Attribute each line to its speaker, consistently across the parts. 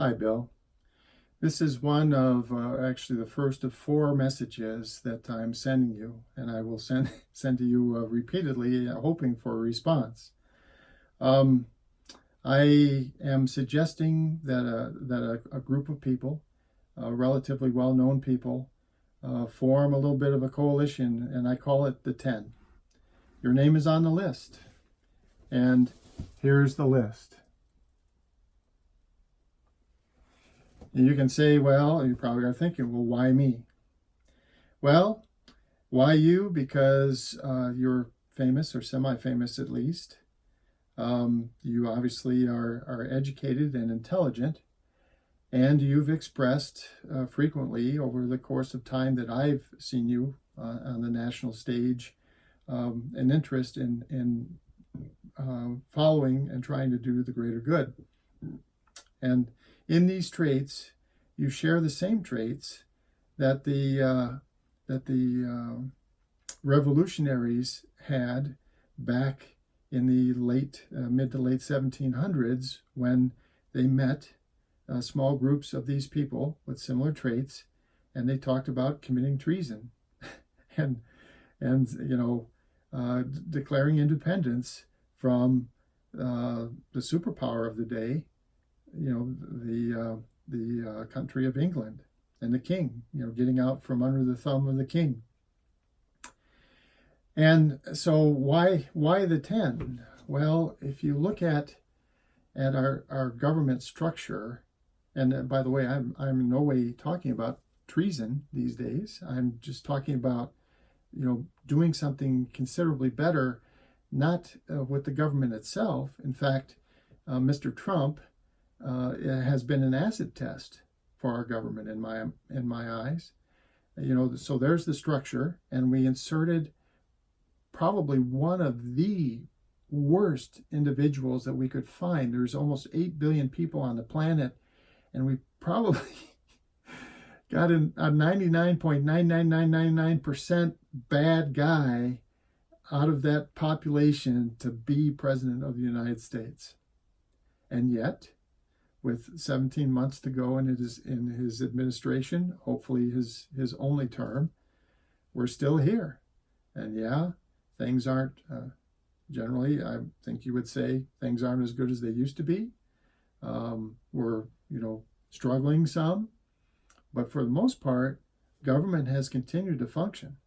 Speaker 1: Hi, Bill. This is one of actually the first of four messages that I'm sending you, and I will send to you repeatedly, hoping for a response. Um, I am suggesting that a group of people, relatively well-known people, form a little bit of a coalition, and I call it the 10. Your name is on the list, and here's the list. You can say, well, you probably are thinking, well, why me? Well, why you? Because you're famous, or semi-famous at least. You obviously are educated and intelligent, and you've expressed frequently over the course of time that I've seen you on the national stage an interest in following and trying to do the greater good. And in these traits, you share the same traits that the revolutionaries had back in the mid to late 1700s, when they met small groups of these people with similar traits, and they talked about committing treason and declaring independence from the superpower of the day, the country of England, and the king, getting out from under the thumb of the king. And so why the 10? Well, if you look at our government structure, and by the way, I'm in no way talking about treason these days. I'm just talking about doing something considerably better, not with the government itself. In fact, Mr. Trump has been an acid test for our government in my eyes. So there's the structure, and we inserted probably one of the worst individuals that we could find. There's almost 8 billion people on the planet, and we probably got a 99.99999% bad guy out of that population to be president of the United States. And yet, with 17 months to go in his administration, hopefully his only term, we're still here. And yeah, things aren't, generally, I think you would say, things aren't as good as they used to be. We're, struggling some. But for the most part, government has continued to function.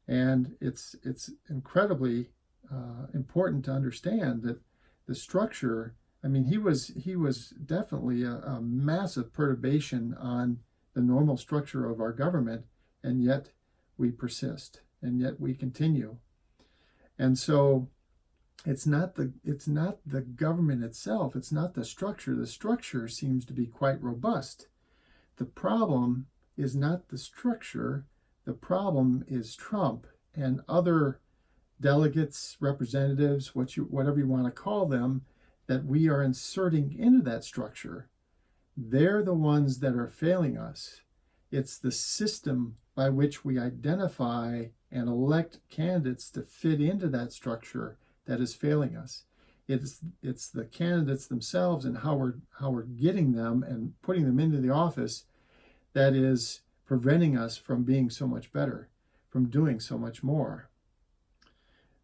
Speaker 1: And it's incredibly important to understand that the structure, he was definitely a massive perturbation on the normal structure of our government, and yet we persist, and yet we continue. And so it's not the government itself, it's not the structure. The structure seems to be quite robust. The problem is not the structure. The problem is Trump and other delegates, representatives, whatever you want to call them, that we are inserting into that structure. They're the ones that are failing us. It's the system by which we identify and elect candidates to fit into that structure that is failing us. It's the candidates themselves and how we're getting them and putting them into the office that is preventing us from being so much better, from doing so much more.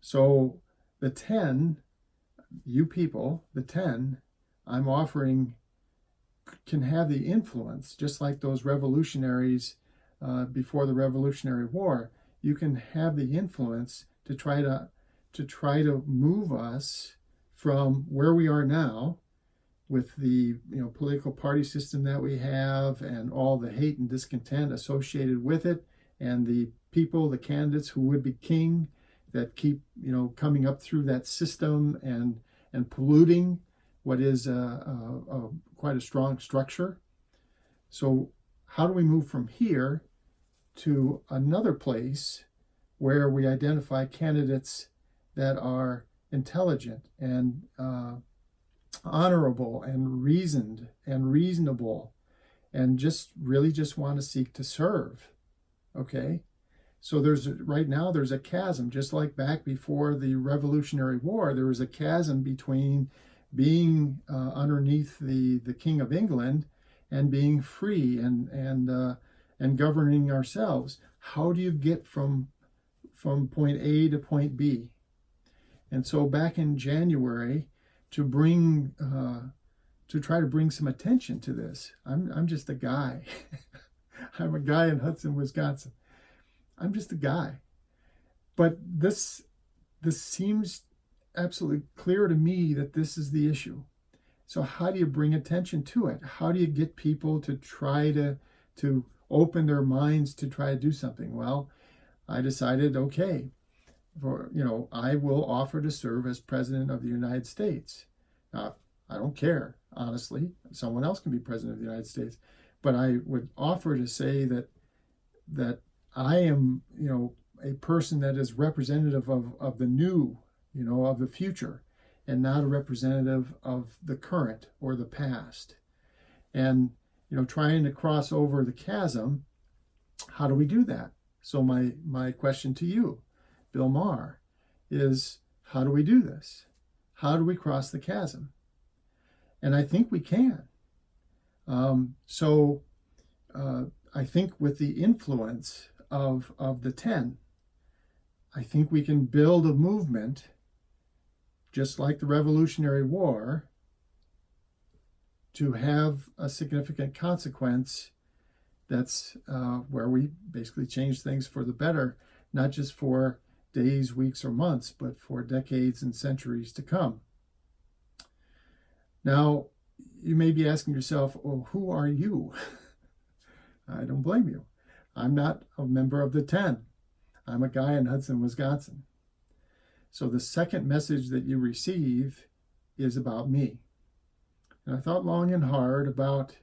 Speaker 1: So the 10, you people, the 10, I'm offering can have the influence, just like those revolutionaries before the Revolutionary War. You can have the influence to try to move us from where we are now, with the political party system that we have and all the hate and discontent associated with it, and the people, the candidates who would be king, that keep coming up through that system and polluting what is quite a strong structure. So how do we move from here to another place where we identify candidates that are intelligent and honorable and reasoned and reasonable, and just want to seek to serve? Okay, so right now there's a chasm, just like back before the Revolutionary War. There was a chasm between being underneath the King of England and being free and governing ourselves. How do you get from point A to point B? And so back in January, to bring to try to bring some attention to this, I'm just a guy. I'm a guy in Hudson, Wisconsin. I'm just a guy. But this seems absolutely clear to me that this is the issue. So how do you bring attention to it? How do you get people to try to open their minds to try to do something? Well, I decided, okay, I will offer to serve as President of the United States. Now, I don't care, honestly. Someone else can be President of the United States. But I would offer to say that I am, a person that is representative of the new, of the future, and not a representative of the current or the past. And, trying to cross over the chasm, how do we do that? So my question to you, Bill Maher, is how do we do this? How do we cross the chasm? And I think we can. I think with the influence of the 10, I think we can build a movement, just like the Revolutionary War, to have a significant consequence that's where we basically change things for the better, not just for days, weeks, or months, but for decades and centuries to come. Now, you may be asking yourself, well, who are you? I don't blame you. I'm not a member of the 10. I'm a guy in Hudson, Wisconsin. So the second message that you receive is about me. And I thought long and hard about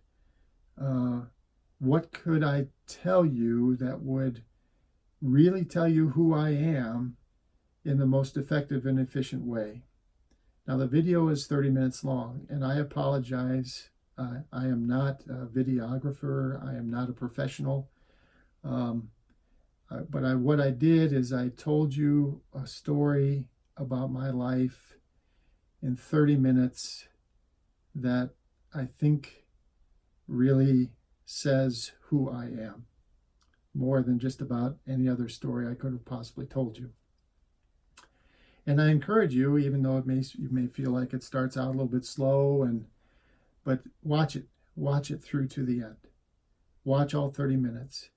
Speaker 1: what could I tell you that would really tell you who I am in the most effective and efficient way. Now, the video is 30 minutes long, and I apologize. I am not a videographer. I am not a professional. But what I did is I told you a story about my life in 30 minutes that I think really says who I am, more than just about any other story I could have possibly told you. And I encourage you, even though you may feel like it starts out a little bit slow, but watch it through to the end. Watch all 30 minutes.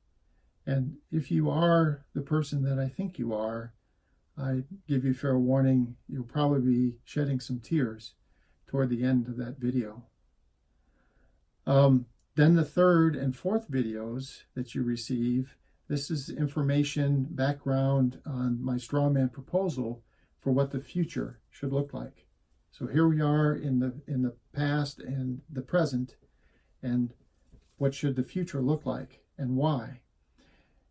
Speaker 1: And if you are the person that I think you are, I give you fair warning, you'll probably be shedding some tears toward the end of that video. Then the third and fourth videos that you receive, this is information, background on my straw man proposal for what the future should look like. So here we are in the past and the present, and what should the future look like and why?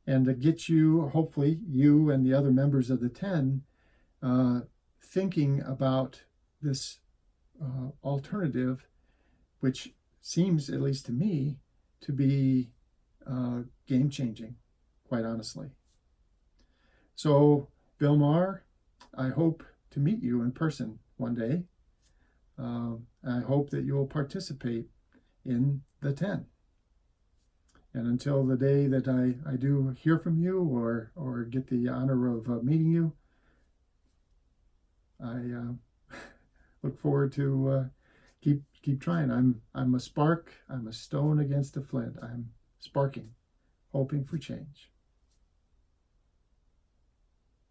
Speaker 1: And to get you, hopefully you and the other members of the 10, thinking about this alternative, which seems, at least to me, to be game-changing, quite honestly. So, Bill Maher, I hope to meet you in person one day. I hope that you'll participate in the 10. And until the day that I do hear from you or get the honor of meeting you, I look forward to keep trying. I'm a spark. I'm a stone against a flint. I'm sparking, hoping for change.